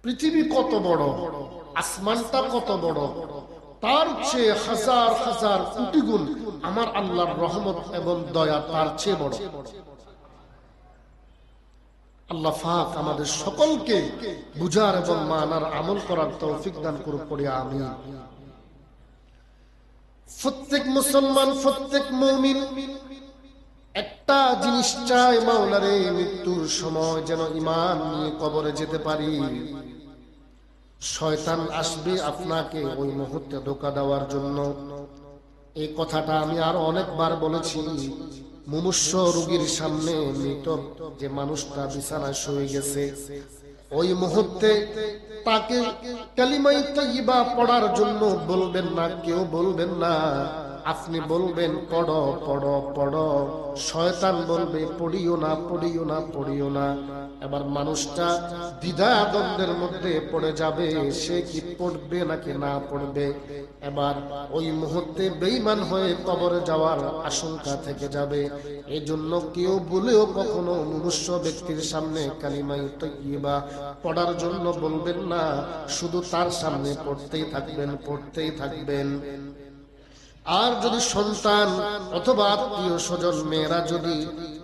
পৃথিবী কত বড়, আসমানটা কত বড়, তার চেয়ে হাজার হাজার কোটি গুণ আমার আল্লাহর রহমত এবং দয়া তার চেয়ে বড়। আল্লাহ পাক আমাদের সকলকে বুঝার এবং মানার আমল করার তৌফিক দান করুক, পড়ি আমিন। প্রত্যেক মুসলমান, প্রত্যেক মুমিন একটা জিনিস চায়, মাওলারে মৃত্যুর সময় যেন ঈমান নিয়ে কবরে যেতে পারি। শয়তান আসবে আপনাকে ওই মুহূর্তে ধোঁকা দেওয়ার জন্য। এই কথাটা আমি আর অনেকবার বলেছি। মুমূর্ষ রোগীর সামনে মৃত যে মানুষটা বিছানায় শুয়ে গেছে, ওই মুহূর্তে তাকে কালিমায়ে তাইয়্যিবা পড়ার জন্য বলবেন না, কেউ বলবেন না, আপনি বলবেন পড়ো পড়ো পড়ো। শয়তান বলবে পড়িও না পড়িও না পড়িও না। এবার মানুষটা দ্বিধা দ্বন্দ্বের মধ্যে পড়ে যাবে, সে কি পড়বে নাকি না পড়বে। এবার ওই মুহূর্তে বেঈমান হয়ে কবরে যাওয়ার আশঙ্কা থেকে যাবে। এজন্য কেউ বলেও কখনো মনুষ্য ব্যক্তির সামনে কালিমায়ে তাইয়্যিবা পড়ার জন্য বলবেন না, শুধু তার সামনে পড়তেই থাকবেন, পড়তেই থাকবেন। আর যদি সন্তান অথবা আত্মীয় স্বজন মেয়েরা যদি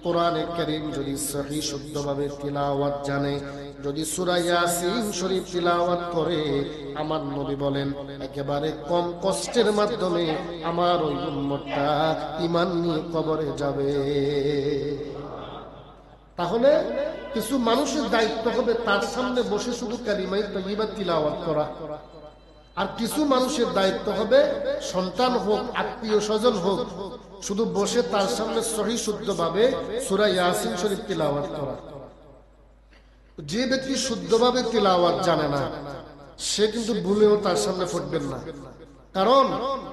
কোরআনে কারীম যদি সহিহ শুদ্ধভাবে তিলাওয়াত জানে, যদি সূরা ইয়াসিন শরীফ তিলাওয়াত করে, আমার নবী বলেন একেবারে কম কষ্টের মাধ্যমে আমার ওই উম্মতটা ঈমান নিয়ে কবরে যাবে। তাহলে কিছু মানুষের দায়িত্ব হবে তার সামনে বসে শুধু কালিমায়ে তাইয়্যিবা তিলাওয়াত করা, আর কিছু মানুষের দায়িত্ব হবে সন্তান হোক আত্মীয় স্বজন হোক শুধু বসে তার সামনে সহিহ শুদ্ধভাবে সূরা ইয়াসিন শরীফ তিলাওয়াত করা। যে ব্যক্তি শুদ্ধভাবে তিলাওয়াত জানে না, সে কিন্তু ভুলেও তার সামনে পড়বেন না, কারণ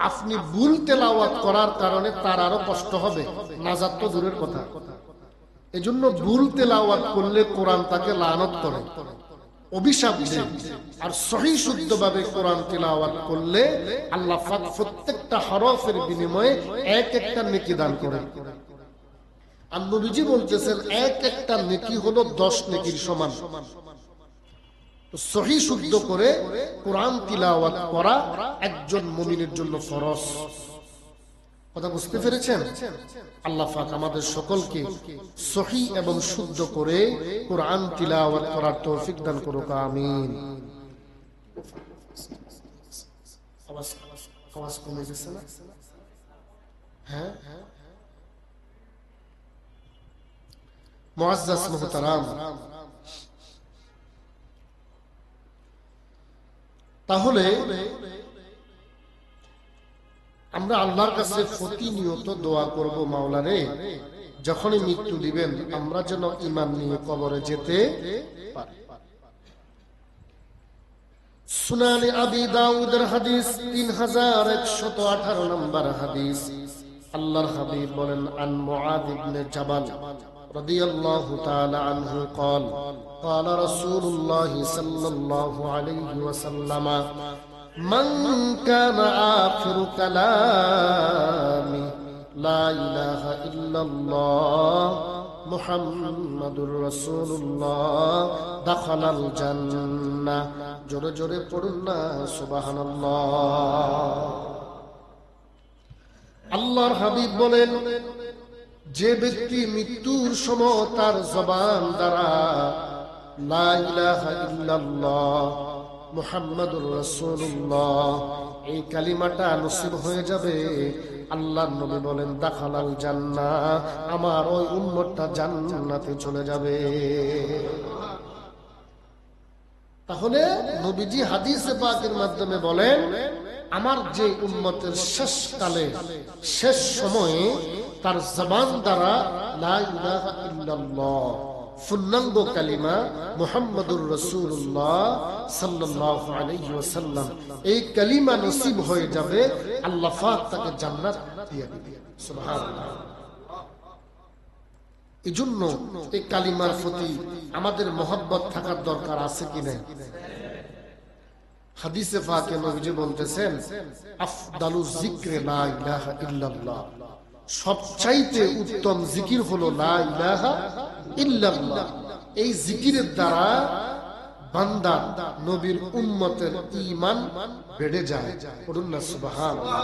আপনি ভুল তেলাওয়াত করার কারণে তার আরো কষ্ট হবে, নাজাত তো দূরের কথা। এজন্য ভুল তেলাওয়াত করলে কোরআন তাকে লানত করে, অভিশাপ দেয়। আর সহিহ শুদ্ধভাবে কোরআন তিলাওয়াত করলে আল্লাহ পাক প্রত্যেকটা হরফের বিনিময়ে এক একটা নেকি দান করেন। আর নবীজি বলতেছেন এক একটা নেকি হলো 10 নেকির সমান। তো সহিহ শুদ্ধ করে কোরআন তিলাওয়াত করা একজন মুমিনের জন্য ফরজ। কথা বুঝতে পেরেছেন? আল্লাহ পাক আমাদের সকলকে সহিহ এবং শুদ্ধ করে কোরআন তিলাওয়াত করার তৌফিক দান করুক, আমিন। আওয়াজ কমে গেছে না? হ্যাঁ, মুআজ্জাজ মুহতারাম, তাহলে আমরা আল্লাহর কাছে প্রতিনিয়ত দোয়া করব, মাওলারে যখনই মৃত্যু দিবেন আমরা যেন ঈমান নিয়ে কবরে যেতে পারি। সুনানে আবি দাউদের হাদিস 3118 নম্বর হাদিস। আল্লাহর হাবিব বলেন, আন মুআয ইবনে জাবাল রাদিয়াল্লাহু তাআলা আনহু قال قال رسول الله صلى الله عليه وسلم من كان آخر كلامه لا إله إلا الله محمد رسول الله دخل الجنة। জোরে জোরে পড়ুন না সুবহানাল্লাহ। আল্লাহর হাবিব বলেন, যে ব্যক্তি মৃত্যুর সময় তার জবান দ্বারা লা ইলাহা ইল্লাল্লাহ মুহাম্মাদুর রাসূলুল্লাহ এই কালিমাটা নসিব হয়ে যাবে, আল্লাহর নবী বলেন দাখালাল জান্নাহ, আমার ওই উম্মতটা জান্নাতে চলে যাবে। তাহলে নবীজি হাদিসে পাকের মাধ্যমে বলেন, আমার যে উম্মতের শেষ কালে শেষ সময়ে তার জবান দ্বারা লা ইলাহা ইল্লাল্লাহ পূর্ণাঙ্গ কালিমা মুহাম্মাদুর রাসূলুল্লাহ সাল্লাল্লাহু আলাইহি ওয়াসাল্লাম এই কালিমা নসিব হয়ে যাবে, আল্লাহ পাক তাকে জান্নাত দিয়ে দিবেন। সুবহানাল্লাহ। এজন্য এই কালিমার প্রতি আমাদের মহব্বত থাকার দরকার আছে কি নাই? হাদিসে পাকে নবীজি বলতেছেন, আফদালু যিকরি লা ইলাহা ইল্লাল্লাহ, সবচাইতে উত্তম জিকির হলো লা ইলাহা ইল্লাল্লাহ। এই জিকিরের দ্বারা বান্দা নবীর উম্মতের ঈমান বেড়ে যায়। বলুন না সুবহানাল্লাহ।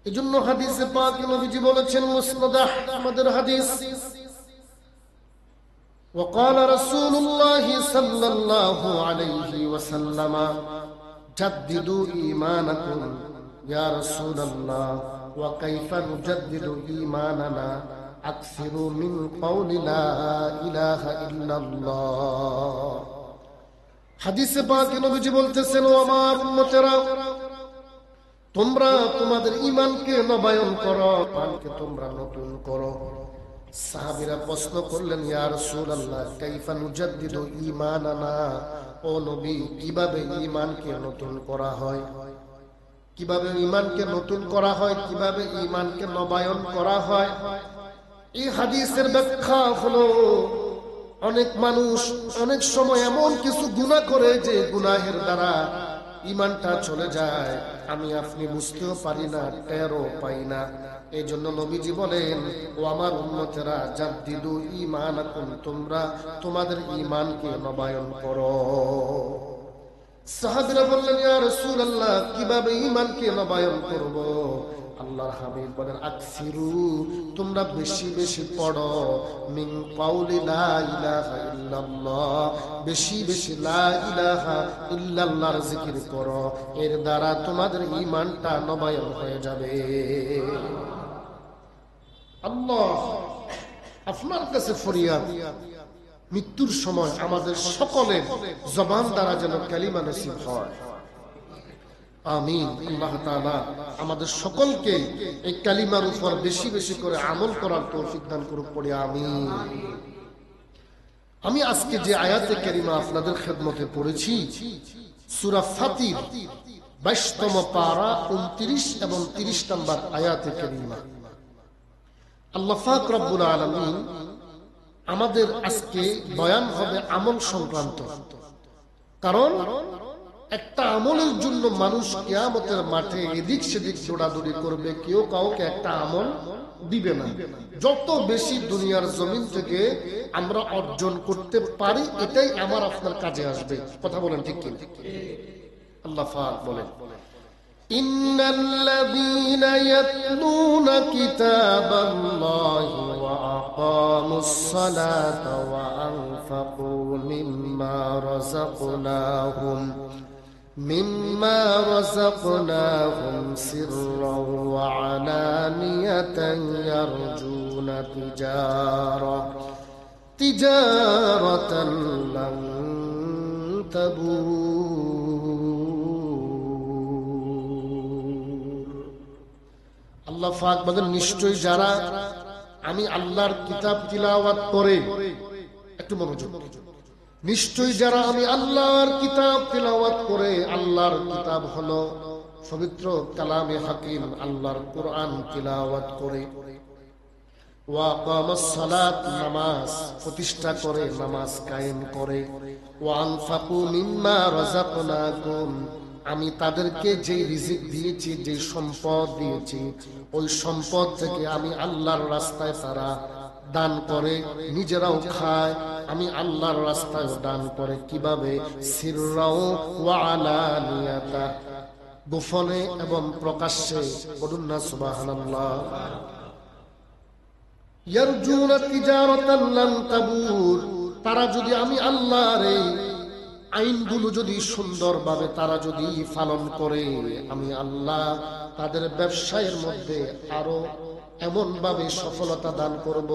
এজন্য হাদিসে পাকে নবীজি বলেছেন, মুসনাদ আহমদের হাদিস, وقال رسول الله صلى الله عليه وسلم جددوا إيمانكم يا رسول الله وكيف نجدد إيماننا أكثروا من قول لا إله إلا الله। হাদিসে পাকে নবীজি বলতেছেন, ও আমার উম্মতেরা, তোমরা তোমাদের ঈমানকে নবায়ন করো, ঈমানকে তোমরা নতুন করো। সাহাবীরা প্রশ্ন করলেন, ইয়া রাসূলুল্লাহ কাইফা নুজাদ্দিদু ঈমানানা, ও নবী কিভাবে ঈমানকে নতুন করা হয়, কিভাবে ঈমানকে নতুন করা হয়, কিভাবে ঈমানকে নবায়ন করা হয়? এই হাদিসের ব্যাখ্যা হলো, অনেক মানুষ অনেক সময় এমন কিছু গুনাহ করে যে গুনাহের দ্বারা ঈমানটা চলে যায়, আমি আপনি বুঝতেও পারি না, টেরও পাই না। এই জন্য নবীজি বলেন, ও আমার উম্মতেরা, জাদ্দিদু ঈমানাকুম, তোমরা তোমাদের ঈমানকে নবায়ন করো। সাহাবীরা বললেন, ইয়া রাসূলুল্লাহ কিভাবে ঈমানকে নবায়ন করব? আল্লাহর হাবিব বলেন, আকসিরু, তোমরা বেশি বেশি পড়ো, মিন কাউলি লা ইলাহা ইল্লাল্লাহ, বেশি বেশি লা ইলাহা ইল্লাল্লাহর জিকির করো, এর দ্বারা তোমাদের ঈমানটা নবায়ন হয়ে যাবে। আল্লাহ, আপনার কাছে ফরিয়াদ, মৃত্যুর সময় আমাদের সকলের জবান দ্বারা যেন কালিমা নসিব হয়। আমিন। আল্লাহ তাআলা আমাদের সকলকে এই কালিমার উপর বেশি বেশি করে আমল করার তৌফিক দান করুক, পড়ি আমিন। আমি আজকে যে আয়াতে কারিমা আপনাদের খেদমতে পড়েছি, সূরা ফাতির 22তম পারা 29 এবং 30 নম্বর আয়াতে কারিমা। আল্লাহ পাক রব্বুল আলামিন আমাদের আজকে বয়ান হবে আমল সংক্রান্ত। কারণ একটা আমলের জন্য মানুষ কিয়ামতের মাঠে এদিক সেদিক দৌড়াদৌড়ি করবে, কেউ কাউকে একটা আমল দিবে না। যত বেশি দুনিয়ার জমিন থেকে আমরা অর্জন করতে পারি, এটাই আমার আপনার কাজে আসবে। কথা বলেন ঠিক কি? আল্লাহ পাক বলেন, ইন্নাল্লাযীনা ইয়াতলুনা কিতাবাল্লাহি ওয়া আকামুস সালাতা ওয়া আনফাকু মিম্মা রাযাকনাহুম সিররাও ওয়া আলানিয়াতান ইয়ারজুনা তিজারাতান লান তাবুর। আল্লাহ পাক বলেন, নিশ্চয়ই যারা আমি আল্লাহর কিতাব তিলাওয়াত করে, একটু মনোযোগ, নিশ্চয়ই যারা আমি আল্লাহর কিতাব তিলাওয়াত করে, আল্লাহর কিতাব হলো পবিত্র কালামে হাকিম, আল্লাহর কোরআন তিলাওয়াত করে, ওয়া আকামাস সালাত, নামাজ প্রতিষ্ঠা করে, নামাজ কায়েম করে, ওয়া আনফাকু মিম্মা রাযাকনাকুম, আমি তাদেরকে যে রিজিক দিয়েছি, যে সম্পদ দিয়েছি, ওই সম্পদ থেকে আমি আল্লাহর রাস্তায় তারা দান করে, নিজেরাও খায়, আমি আল্লাহর রাস্তায় দান করে। কিভাবে? সিররাও ওয়া আলানিয়াতা, গোপনে এবং প্রকাশ্যে। বলুন না সুবহানাল্লাহ। ইয়ারজুনা তিজারাতান লান তাবুর, তারা যদি আমি আল্লাহর এই আইনগুলো যদি সুন্দরভাবে তারা যদি পালন করে, আমি আল্লাহ তাদের ব্যবসায়ের মধ্যে আরো এমন ভাবে সফলতা দান করব,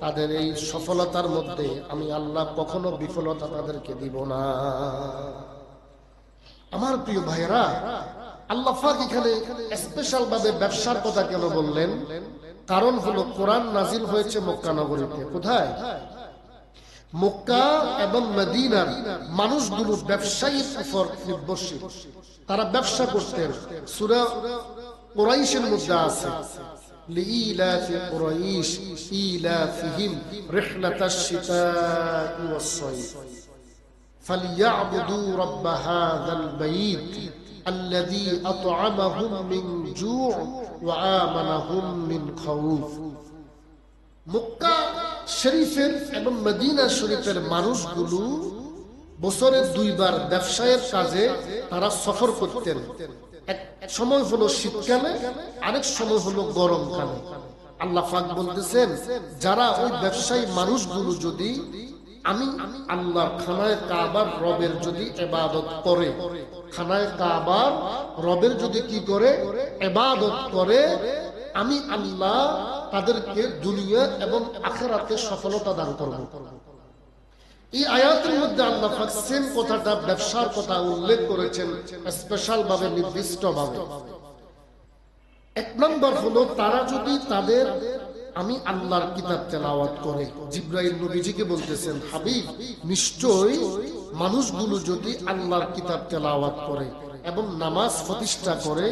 তাদের এই সফলতার মধ্যে আমি আল্লাহ কখনো বিফলতা তাদেরকে দিব না। আমার প্রিয় ভাইরা, আল্লাহ পাক এখানে স্পেশাল ভাবে ব্যবসার কথা কেন বললেন? কারণ হলো, কোরআন নাজিল হয়েছে মক্কা নগরীতে। কোথায়? মক্কা এবং মদিনার মানুষগুলো ব্যবসায়ীর উপর নির্ভরশীল, তারা ব্যবসা করতেন। সূরা কুরাইশের মধ্যে আছে, লিইলাফি কুরাইশ ইলাফিহিম রিহলাতাশ শিতা'i ওয়াস-সাইফ ফালইয়াবুদু রাব্ব হাযাল বাইত আল্লাযী আত'আমাহুম মিন জু' ওয়া আমানাহুম মিন খাউফ। মক্কা শরীফের এবং মদিনা শরীফের মানুষগুলো বছরে 2 বার ব্যবসায়ের কাজে তারা সফর করতেন। এক সময় হলো শীতকালে, আরেক সময় হলো গরমকালে। আল্লাহ পাক বলতেছেন, যারা ওই ব্যবসায়ী মানুষগুলো যদি আমি আল্লাহর খানায় কাবার রবের যদি ইবাদত করে, খানায় কাবার রবের যদি কি করে ইবাদত করে, আমি আল্লাহ তাদেরকে দুনিয়া এবং আখিরাতে সফলতা দান করব। এই আয়াতের মধ্যে আল্লাহ পাক সেম কথাটা ব্যবসার কথা উল্লেখ করেছেন স্পেশাল ভাবে, নির্দিষ্ট ভাবে। এক নম্বর হলো তারা যদি তাদের আমি আল্লাহর কিতাব তেলাওয়াত করে, জিবরাইল নবীজিকে বলতেছেন, হাবিব নিশ্চয়ই মানুষগুলো যদি আল্লাহর কিতাব তেলাওয়াত করে এবং নামাজ প্রতিষ্ঠা করে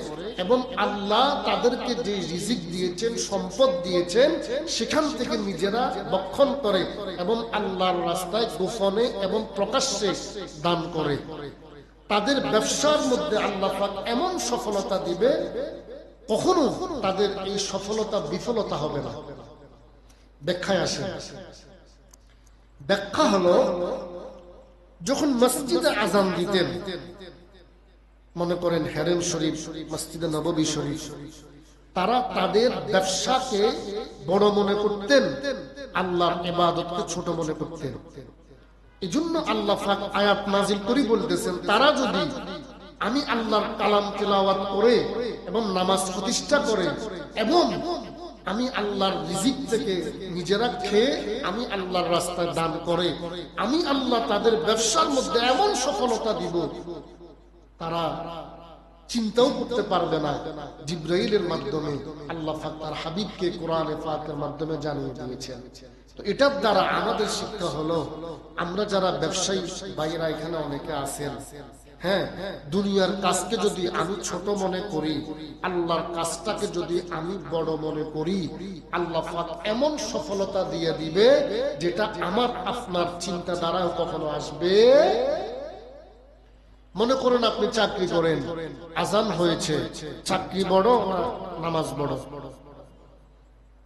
এবং আল্লাহ তাদেরকে যে রিজিক দিয়েছেন, সম্পদ দিয়েছেন, সেখান থেকে নিজেরা ভক্ষণ করে এবং আল্লাহর রাস্তায় গোপনে এবং প্রকাশ্যে দান করে, তাদের ব্যবসার মধ্যে আল্লাহ পাক এমন সফলতা দিবে, কখনো তাদের এই সফলতা বিফলতা হবে না। ব্যাখ্যায় আসে, ব্যাখ্যা হলো যখন মসজিদে আজান দিতেন, মনে করেন হেরেম শরীফ, মসজিদে নববী শরীফ, তারা তাদের ব্যবসাকে বড় মনে করতেন, আল্লাহর ইবাদতকে ছোট মনে করতেন। এজন্য আল্লাহ পাক আয়াত নাজিল করে বলতেছেন, তারা যদি আমি আল্লাহর কালাম তেলাওয়াত করে এবং নামাজ প্রতিষ্ঠা করে এবং আমি আল্লাহর রিজিক থেকে নিজেরা খেয়ে আমি আল্লাহর রাস্তায় দান করে, আমি আল্লাহ তাদের ব্যবসার মধ্যে এমন সফলতা দিব তারা চিন্তাও করতে পারবে না। জিবরাইলের মাধ্যমে আল্লাহ পাক তার হাবিবকে কোরআনে পাকের মাধ্যমে জানিয়ে দিয়েছেন। তো এটার দ্বারা আমাদের শিক্ষা হলো, আমরা যারা ব্যবসায়ী ভাইরা এখানে অনেকে আছেন, হ্যাঁ, দুনিয়ার কাজকে যদি আমি ছোট মনে করি, আল্লাহর কাজটাকে যদি আমি বড় মনে করি, আল্লাহ পাক এমন সফলতা দিয়ে দিবে যেটা আমার আপনার চিন্তা দ্বারাও কখনো আসবে। মনে করেন আপনি চাকরি করেন, আজান হয়েছে, চাকরি বড় না নামাজ বড়?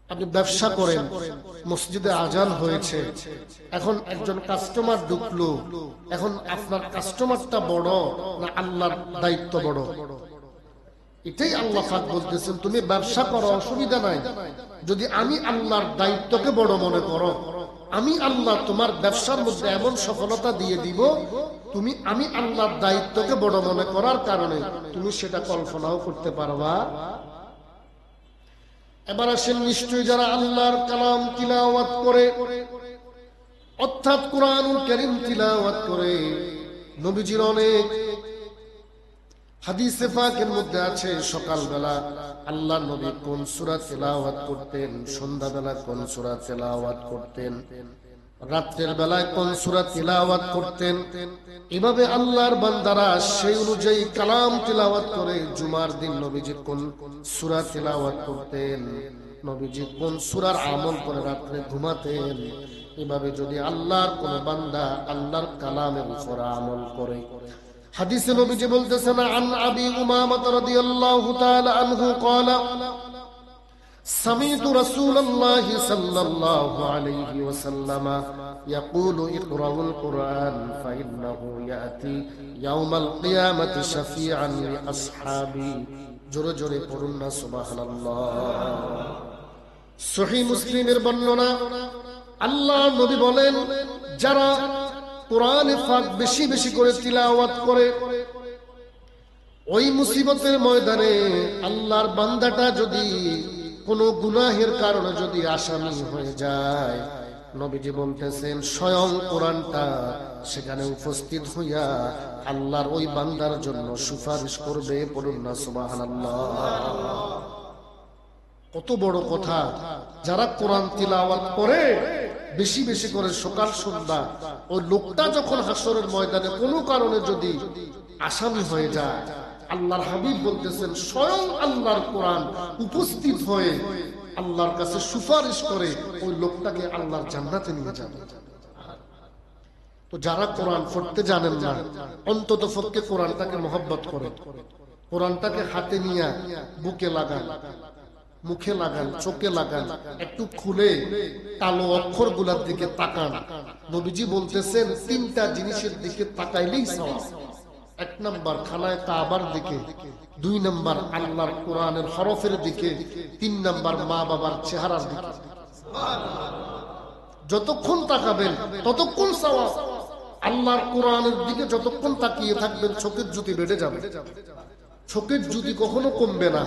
আপনি ব্যবসা করেন, মসজিদে আজান হয়েছে, এখন একজন কাস্টমার ঢুকলো, এখন আপনার কাস্টমারটা বড় না আল্লাহর দায়িত্ব বড়? এটাই আল্লাহ পাক বলতেছেন, তুমি ব্যবসা করো, অসুবিধা নাই, যদি আমি আল্লাহর দায়িত্বকে বড় মনে করো, আমি আল্লাহ তোমার ব্যবসার মধ্যে এমন সফলতা দিয়ে দিব, তুমি আমি আল্লাহর দায়িত্বকে বড় মনে করার কারণে তুমি সেটা কল্পনাও করতে পারবা। এবার আসেন, নিশ্চয়ই যারা আল্লাহর কালাম তিলাওয়াত করে, অর্থাৎ কুরআনুল কারীম তিলাওয়াত করে, নবীজির অনেক হাদিসে পাকের মধ্যে আছে সকালবেলা আল্লাহর নবী কোন সূরা তিলাওয়াত করতেন, সন্ধ্যাবেলা কোন সূরা তিলাওয়াত করতেন, রাতের বেলায় কোন সূরা তিলাওয়াত করতেন। এভাবে আল্লাহর বান্দারা সেই অনুযায়ী কালাম তিলাওয়াত করে। জুমার দিন নবীজি কোন সূরা তিলাওয়াত করতেন, নবীজি কোন সূরার আমল করে রাতে ঘুমাতেন। এভাবে যদি আল্লাহর কোন বান্দা আল্লাহর কালামের উপর আমল করে, হাদিসে নবীজি বলতেছেন, আন আবি উমামা রাদিয়াল্লাহু তাআলা আনহু قال سمعت رسول الله صلى الله عليه وسلم يقول اقرأوا القرآن فإنه يأتي يوم القيامة شفيعا لأصحابي। জোরে জোরে পড়ুন না সুবহানাল্লাহ। সহিহ মুসলিমের বর্ণনা, আল্লাহ নবী বলেন, যারা কোরআনে পাক বেশি বেশি করে তিলাওয়াত করে, ওই মুসিবতের ময়দানে আল্লাহর বান্দাটা যদি কোন গুনাহের কারণে যদি আসামি হয়ে যায়, নবীজি বলতেছেন স্বয়ং কোরআনটা সেখানে উপস্থিত হইয়া আল্লাহর ওই বান্দার জন্য সুপারিশ করবে। পড়ুন না সুবহানাল্লাহ। কত বড় কথা! যারা কোরআন তিলাওয়াত করে বেশি বেশি করে সকাল সন্ধ্যা, ওই লোকটা যখন হাসরের ময়দানে কোনো কারণে যদি আসামি হয়ে যায়, আল্লাহর হাবিব বলতেছেন স্বয়ং আল্লাহর কোরআন উপস্থিত হয়ে আল্লাহর কাছে সুপারিশ করে ওই লোকটাকে আল্লাহর জান্নাতে নিয়ে যাবে। তো যারা কোরআন পড়তে জানেন না, অন্তত পক্ষে কোরআনটাকে মহব্বত করে, কোরআনটাকে হাতে নিয়ে বুকে লাগান, মুখে লাগান, চোখে লাগান, একটু খুলে কালো অক্ষরগুলোর দিকে তাকান। নবীজি বলতেছেন তিনটা জিনিসের দিকে তাকাইলেই সওয়াব। এক নাম্বার খানায় কাবার দিকে, দুই নাম্বার আল্লাহর কোরআনের হরফের দিকে, তিন নাম্বার মা বাবার চেহারার দিকে। যতক্ষণ তাকাবেন ততক্ষণ সওয়াব। আল্লাহর কোরআনের দিকে যতক্ষণ তাকিয়ে থাকবেন চোখের জ্যোতি বেড়ে যাবে। চোখের জ্যোতি কখনো কমবে না,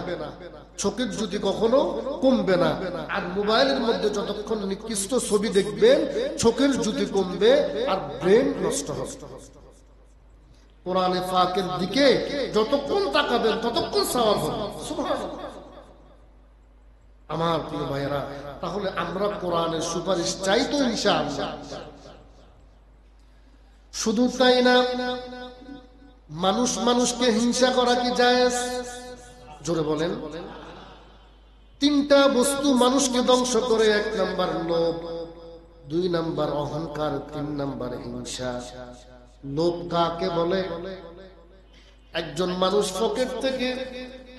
চোখের জ্যোতি কখনো কমবে না। আর মোবাইলের মধ্যে যতক্ষণ নিকৃষ্ট ছবি দেখবেন চোখের জ্যোতি কমবে আর ব্রেন নষ্ট হবে। কোরআনে পাকের দিকে যতক্ষণ তাকাবেন ততক্ষণ সওয়াব হবে। সুবহানাল্লাহ। আমার প্রিয় ভাইয়েরা, তাহলে আমরা কোরআনের সুপারিশ চাই তো ইনশাআল্লাহ। শুধু তাই না, মানুষ মানুষকে হিংসা করা কি জায়েজ? জোরে বলেন। তিনটা বস্তু মানুষকে ধ্বংস করে। এক নাম্বার লোভ, দুই নাম্বার অহংকার, তিন নাম্বার হিংসা। লোভ কাকে বলে? একজন মানুষ পকেট থেকে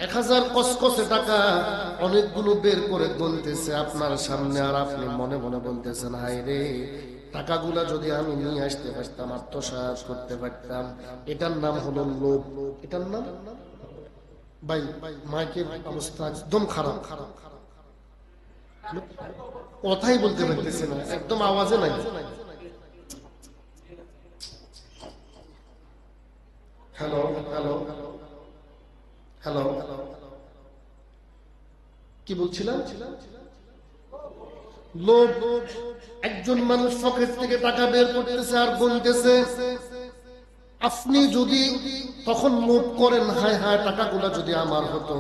1000 কসকসে টাকা অনেকগুলো বের করে গুনতেছে আপনার সামনে, আর আপনি মনে মনে বলতেছেন হায় রে, টাকাগুলা যদি আমি নিয়ে আসতে পারতাম, আত্মসাৎ করতে পারতাম। এটার নাম হলো লোভ। এটার নাম, ভাই মাইকের অবস্থা একদম খারাপ, কথাই বলতে পারতেছে না, একদম আওয়াজে নাই। হ্যালো হ্যালো হ্যালো, কি বলছিলাম? লোভ। একজন মানুষ পকেট থেকে টাকা বের করতেছে আর গুনতেছে। আপনি যদি তখন লোভ করেন, হায় হায় টাকাগুলো যদি আমার হতো,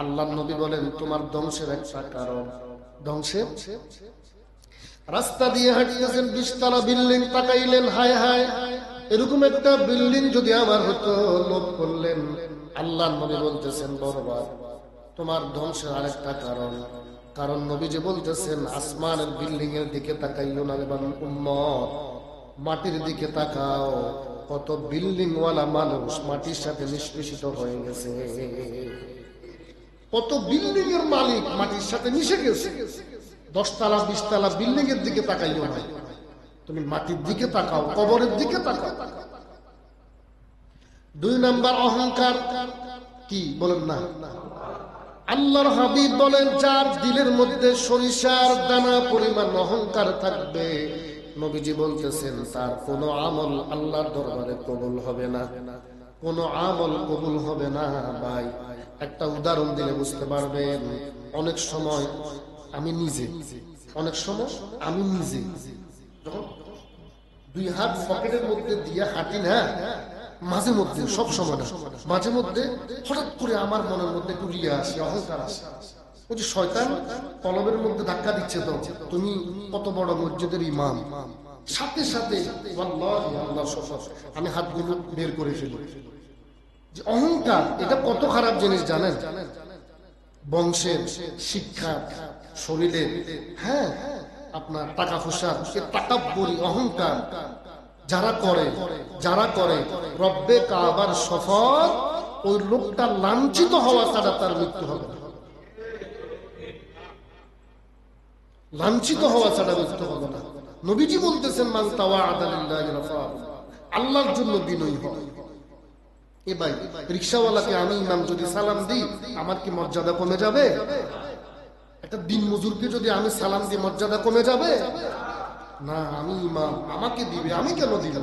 আল্লাহর নবী বলেন তোমার ধ্বংসের একটা কারণ। ধ্বংসের, রাস্তা দিয়ে হাঁটতেছেন, 20 তলা বিল্ডিং, তাকাইলেন হায় হায় এরকম একটা বিল্ডিং যদি আমার হতো, লোভ করলেন। আল্লাহর নবী বলতেছেন বরবাদ, তোমার ধ্বংসের আরেকটা কারণ। কারণ নবীজি বলতেছেন আসমানের বিল্ডিং এর দিকে তাকাইও না উম্মত, মাটির দিকে তাকাও। কত বিল্ডিং ওয়ালা মানুষ মাটির সাথে নিষ্পেষিত হয়ে গেছে, কত বিল্ডিং এর মালিক মাটির সাথে মিশে গেছে। 10 তলা 20 তলা বিল্ডিং এর দিকে তাকাইও না, তুমি মাটির দিকে তাকাও, কবরের দিকে তাকাও। 2 নাম্বার অহংকার। কি বলেন না? আল্লাহর হাবিব বলেন যার দিলের মধ্যে সরিষার দানা পরিমাণ অহংকার থাকবে, নবীজি বলতেছেন তার কোনো আমল আল্লাহর দরবারে কবুল হবে না, কোনো আমল কবুল হবে না। ভাই একটা উদাহরণ দিলে বুঝতে পারবেন। অনেক সময় আমি নিজে যখন 2 হাত পকেটের মধ্যে দিয়ে হাঁটি না, মাঝে মধ্যে, সব সময় না, মাঝে মধ্যে হঠাৎ করে আমার মনের মধ্যে একটু রিয়া আসে, অহংকার আসে। ওই যে শয়তান কলবের মধ্যে ধাক্কা দিচ্ছে, তো তুমি কত বড় মসজিদের ইমাম, সাথে সাথে আমি হাতগুলো বের করে ফেলি। যে অহংকার, এটা কত খারাপ জিনিস জানেন? বংশের, শিক্ষা, শরীরের, হ্যাঁ আপনার টাকা পয়সা, তাকাব্বুরি, অহংকার যারা করে রব্বে কাবার শপথ, ওই লোকটা লাঞ্ছিত হওয়া ছাড়া তার মৃত্যু হবে না। লাঞ্ছিত হওয়া ছাড়া মৃত্যু হবে না। নবীজি বলতেছেন মান তাওয়াআদা লিল্লাহি রাফা'হু, আল্লাহর জন্য বিনয়ী হয়। এ ভাই রিকশাওয়ালাকে আমি ইমাম যদি সালাম দিই, আমার কি মর্যাদা কমে যাবে? একটা দিন মজুরকে যদি আমি সালাম দিই, মর্যাদা কমে যাবে না। আমি ইমাম, আমাকে দিবে, আমি কেন দিব?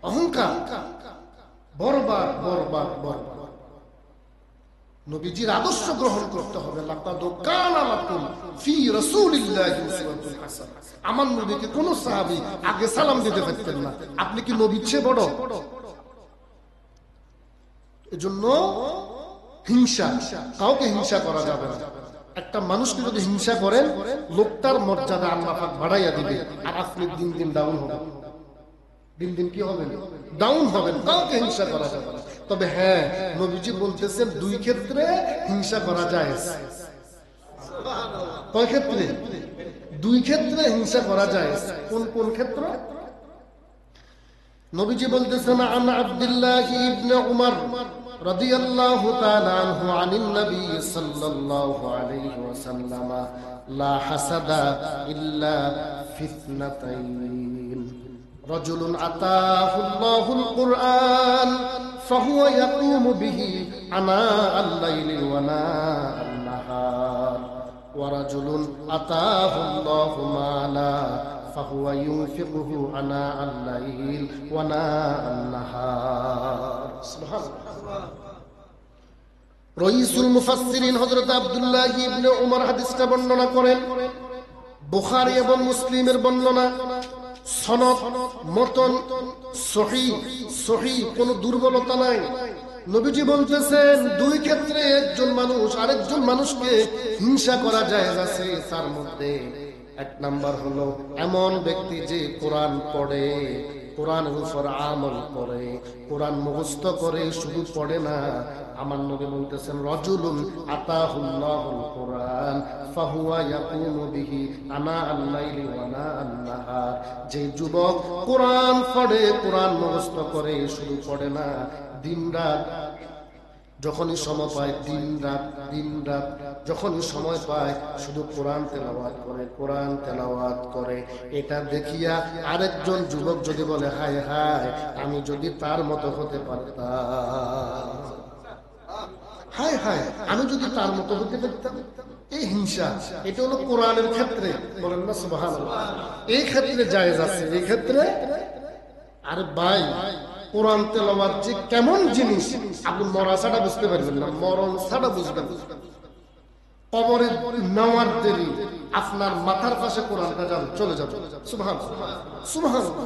অহংকার, বরবাদ বরবাদ বরবাদ। নবীজির আদর্শ গ্রহণ করতে হবে। লাকাদ কানা লাকুম ফি রাসূলিল্লাহি উসওয়াতুন হাসানাহ। আমার নবীকে কোন সাহাবী আগে সালাম দিতে পারতেন না, আপনি কি নবীর চেয়ে বড়? এজন্য হিংসা, কাউকে হিংসা করা যাবে না। একটা মানুষকে যদি হিংসা করেন, লোকটার মর্যাদা আল্লাহ পাক বাড়াইয়া দিবে, আর আপনি দিন দিন ডাউন হবেন। দিন দিন কি হবেন? ডাউন হবেন। কাউকে হিংসা করা যাবে না। তবে হ্যাঁ, নবীজি বলতেছেন 2 ক্ষেত্রে হিংসা করা যায়। কয় ক্ষেত্রে? 2 ক্ষেত্রে হিংসা করা যায়। কোন কোন ক্ষেত্র? নবীজি বলতেছেন আন আব্দুল্লাহ ইবনে উমর রাদিয়াল্লাহু তাআলা আনহু আনিন নবী সাল্লাল্লাহু আলাইহি ওয়াসাল্লাম লা হাসাদা ইল্লা ফিতনাতাইন রাজুলুন আতাহুল্লাহুল কুরআন ফাহুয়া ইয়াকুমু বিহি আনা আল-লাইলি ওয়া না আন-নাহার ওয়া রাজুলুন আতাহুল্লাহু মালা ফাহুয়া ইউনফিকুহু আনা আল-লাইল ওয়া না আন-নাহার। সুবহানাল্লাহ। রাইসুল মুফাসসিরিন হযরত আব্দুল্লাহ ইবনে উমর হাদিসটা বর্ণনা করেন, বুখারী এবং মুসলিমের বর্ণনা, সনদ মতন সহিহ, কোনো দুর্বলতা নাই। নবীজি বলতেছেন দুই ক্ষেত্রে একজন মানুষ আরেকজন মানুষকে হিংসা করা জায়েজ আছে। তার মধ্যে এক নাম্বার হলো এমন ব্যক্তি যে কোরআন পড়ে, কোরআনের উপর আমল করে, কোরআন মুখস্থ করে, শুধু পড়ে না। আমার নবী বলতেছেন রাজুলুন আতাহুল্লাহুল কুরআন ফাহুয়া ইয়াকুমু বিহি আনা আল-লাইলি ওয়া না আন-নাহার। যে যুবক কোরআন পড়ে, কোরআন মুখস্থ করে, শুধু পড়ে না, দিনরাত যখনই সময় পায়, দিনরাত যখনই সময় পায় শুধু কোরআন তেলাওয়াত করে। এটা দেখিয়া আরেকজন যুবক যদি বলে হায় হায় আমি যদি তার মতো হতে পারতাম, হায় হায় আমি যদি তার মতো হতে পারতাম, এই হিংসা, এটা হলো কোরআনের ক্ষেত্রে, বলেন না সুবহানাল্লাহ। এই ক্ষেত্রে জায়েজ আছে, এই ক্ষেত্রে। আর ভাই কোরআন তেলাওয়াত যে কেমন জিনিস আপনি মরা ছাড়া বুঝতে পারবেন না, মরণ ছাড়া বুঝবেন। কবরে নেওয়ার দেরি আপনার মাথার পাশে কোরআনটা চলে যাবে। সুবহানাল্লাহ, সুবহানাল্লাহ।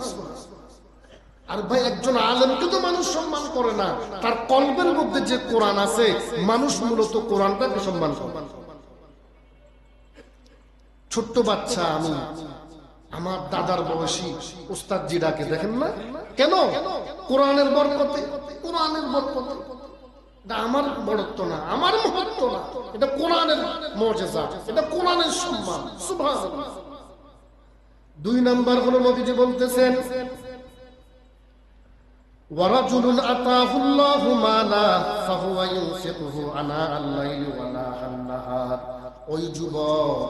আর ভাই একজন আলেমকে তো মানুষ সম্মান করে না, তার কলবের মধ্যে যে কোরআন আছে মানুষ মূলত কোরআনটাকে সম্মান করে। ছোট্ট বাচ্চা আমি আমার দাদার বয়সী উস্তাদ জিরাকে দেখেন না কেন? কোরআনের বরকতে, কোরআনের বরকতে। এটা আমার বড়ত্ব না, আমার মহত্ব না, এটা কোরআনের মর্যাদা, এটা কোরআনের সম্মান। সুবহানাল্লাহ। দুই নাম্বার হলো নবীজি বলতেছেন ওয়ারাজুলুন আতাহুল্লাহু মালা ফাহুয়া ইউনফিকুহু আনা আল-লাইলি ওয়া না আন-নাহার। ওই যুবক,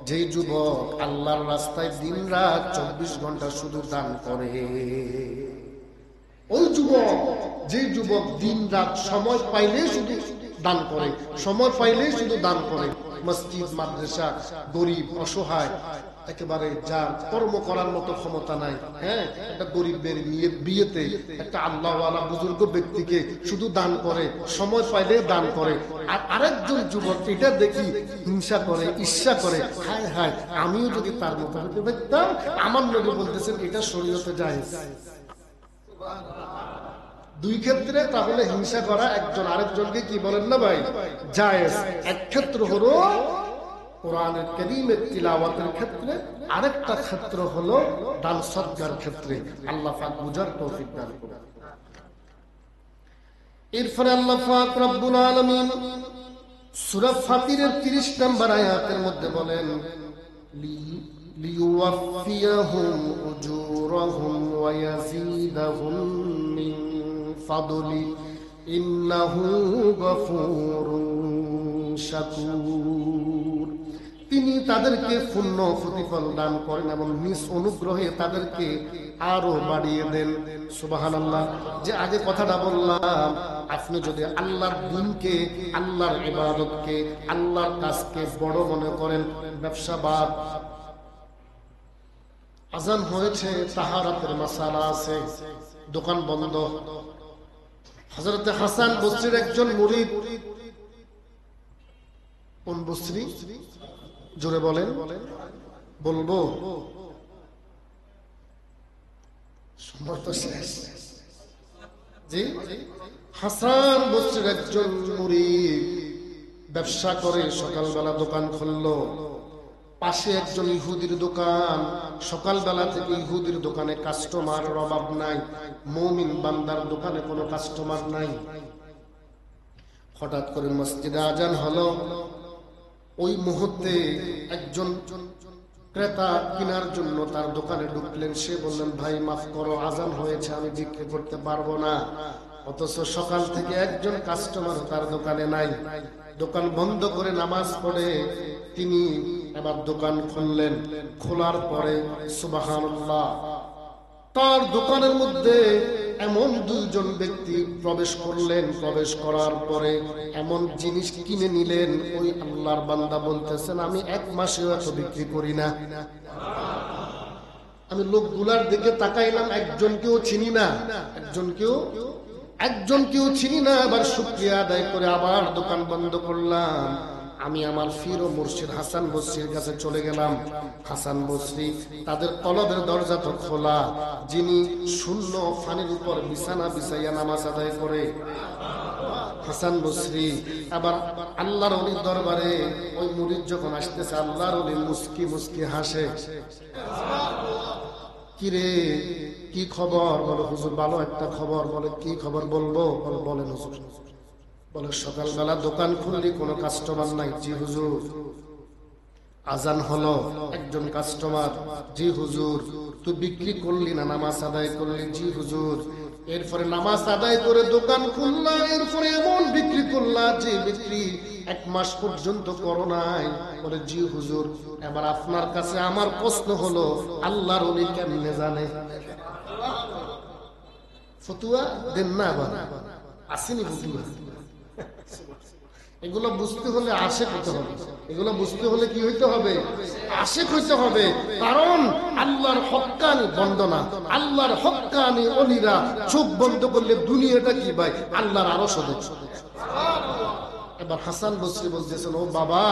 যে যুবক আল্লাহর রাস্তায় দিনরাত 24 ঘন্টা শুধু দান করে, ওই যুবক, যে যুবক দিনরাত সময় পাইলেই শুধু দান করে, সময় পাইলেই শুধু দান করে, মসজিদ মাদ্রাসা, গরিব অসহায়, একেবারে যার কর্ম করার মতো ক্ষমতা নাই, হ্যাঁ, একটা গরিবের বিয়েতে একটা আল্লাহওয়ালা বুজুর্গ ব্যক্তিকে শুধু দান করে, সময় পাইলে দান করে। আর আরেকজন যুবক এটা দেখি হিংসা করে, ঈর্ষা করে, হায় হায় আমিও যদি তার মতো হতে পারতাম। আমার নবী বলতেছেন এটা শরীয়তে জায়েজ। দুই ক্ষেত্রে তাহলে হিংসা করা একজন আরেকজনকে কি বলেন না ভাই, জায়েজ। এক ক্ষেত্র হলো কোরআনের কারীমের তিলাওয়াতের ক্ষেত্রে, আরেকটা ক্ষেত্র হলো দান সদকার ক্ষেত্রে। আল্লাহ পাক বুঝার তৌফিক দান করুন। এরপরে আল্লাহ পাক রব্বুল আলামিন সূরা ফাতিরের 30 নম্বর আয়াতের মধ্যে বলেন লিইউয়াফিয়াহুম উজুরাহুম ওয়া ইয়াজিদাহুম মিন ফাদলি ইন্নাহু গফুরুন শাকুর। তিনি তাদেরকে পূর্ণ প্রতিফল দান করেন এবং নিজ অনুগ্রহে তাদেরকে আরো বাড়িয়ে দেন। সুবহানাল্লাহ। যে আগে কথাটা বললাম, আপনি যদি আল্লাহর দ্বীনকে, আল্লাহর ইবাদতকে, আল্লাহর কাজকে বড় মনে করেন, ব্যবসাবাদ, আজান হয়েছে, তাহারাতের মাসালা আছে, দোকান বন্ধ। হযরত হাসান বসরির একজন মুরিদ, কোন বসরি জোরে বলেন, বলবো সময় তো শেষ। জি, হাসান বসরির একজন মুরিদ ব্যবসা করে, সকালবেলা দোকান খুললো, পাশে একজন ইহুদির দোকান, সকালবেলা থেকে ইহুদির দোকানে কাস্টমার অভাব নাই, মুমিন বান্দার দোকানে কোনো কাস্টমার নাই। হঠাৎ করে মসজিদে আজান হলো, ওই মুহূর্তে একজন ক্রেতা কেনার জন্য তার দোকানে ঢুকলেন। সে বললেন ভাই মাফ করো, আজান হয়েছে, আমি বিক্রি করতে পারবো না। অথচ সকাল থেকে একজন কাস্টমার তার দোকানে নাই। দোকান বন্ধ করে নামাজ পড়ে তিনি আবার দোকান খুললেন। খোলার পরে সুবহানাল্লাহ, তার দোকানের মধ্যে এমন দুইজন ব্যক্তি প্রবেশ করলেন। প্রবেশ করার পরে এমন জিনিস কিনে নিলেন, ওই আল্লাহর বান্দা বলতেছেন, আমি এক মাসেও এত বিক্রি করি না। আমি লোকগুলার দিকে তাকাইলাম, একজনকেও চিনি না, একজনকেও চিনি না। আবার শুকরিয়া আদায় করে আবার দোকান বন্ধ করলাম। আমি আমার ফির ও মুর্শিদ হাসান বসরির কাছে চলে গেলাম। হাসান বসরি, তাদের কলবের দরজা তো খোলা, যিনি শূন্য ফানির উপর বিছানা বিছাইয়া নামাজ আদায় করে। হাসান বসরি আবার আল্লাহর ওলির দরবারে ওই মুরিদ যখন আসতেছে, আল্লাহর ওলি মুস্কি মুস্কি হাসে। কিরে, কি খবর? বলে হুজুর ভালো একটা খবর। বলে কি খবর বলবো? বলেন হুজুর। বলে সকালবেলা দোকান খুললি, কোনো কাস্টমার নাই। জি হুজুর। আজান হলো, একজন কাস্টমার। জি হুজুর। তুই বিক্রি করলি না নামাজ আদায় করলি? জি হুজুর। এরপরে নামাজ আদায় করে দোকান খুললা, এরপরে এমন বিক্রি করলা যে বিক্রি এক মাস পর্যন্ত করো নাই? বলে জি হুজুর। এবার আপনার কাছে আমার প্রশ্ন হলো, আল্লাহর ওলি কেমনে জানে? ফতুয়া দেন না, আবার আসেনি ফতুয়া। এগুলো বুঝতে হলে আশেক হতে হবে। এগুলো বুঝতে হলে কি হইতে হবে? আশেক হইতে হবে। কারণ আল্লাহর হক্কানি বন্দনা, আল্লাহর হক্কানি ওলিরা চোখ বন্ধ করলে দুনিয়াটা কি ভাই আল্লাহর আরো সদস্য। এবার হাসান বসরি বলতেছেন, ও বাবা,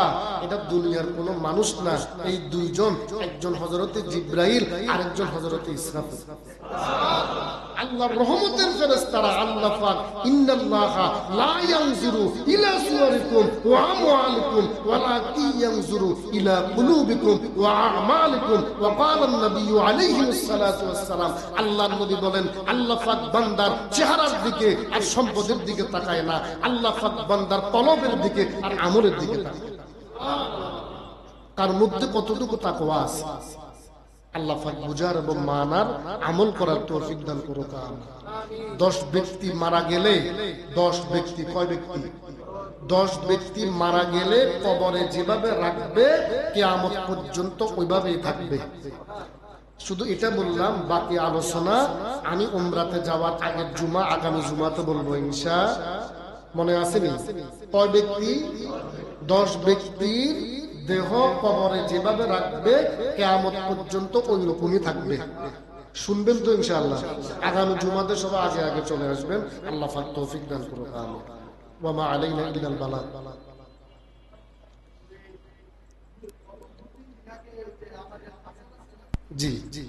এটা দুনিয়ার কোন মানুষ না, এই দুইজন, একজন হযরতে জিবরাইল, আরেকজন হযরতে ইসরাফিল। আল্লাহর রহমতের ফেরেশতারা। আল্লাহ পাক ইন্নাল্লাহা লা ইয়ানজুরু ইলা সুওয়ারিকুম ওয়া আমওয়ালিকুম ওয়ালাকিন ইয়ানজুরু ইলা কুলুবিকুম ওয়া আমালিকুম। ওয়া ক্বালা আন-নাবিয়্যু আলাইহিস সালাতু ওয়াস সালাম, আল্লাহর নবী বলেন, আল্লাহ পাক বান্দার চেহারার দিকে আর সম্পদের দিকে তাকায় না, আল্লাহ পাক বান্দার কলবের দিকে আর আমলের দিকে তাকায়। তার মধ্যে কতটুকু তাকওয়া আছে আল্লাহ পাক বুঝার এবং মানার, আমল করার তৌফিক দান করুক। 10 ব্যক্তি মারা গেলে, 10 ব্যক্তি, কয় ব্যক্তি? 10 ব্যক্তি মারা গেলে কবরে যেভাবে রাখবে কিয়ামত পর্যন্ত ওইভাবেই থাকবে। শুধু এটা বললাম, বাকি আলোচনা আমি উমরাতে যাওয়ার আগের জুমা, আগামী জুমাতে বলবো ইনশাআল্লাহ। মনে আসেনি? কয় ব্যক্তি? 10 ব্যক্তির দেহ কবরে যেভাবে রাখবে কিয়ামত পর্যন্ত ওই রকমই থাকবে। শুনবেন তো ইনশাআল্লাহ? আগামী জুমাতে সবাই আগে আগে চলে আসবেন। আল্লাহ পাক তৌফিক দান করুক। আমিন। ওয়া মা আলাইনা ইল্লাল বালাগ। জি জি।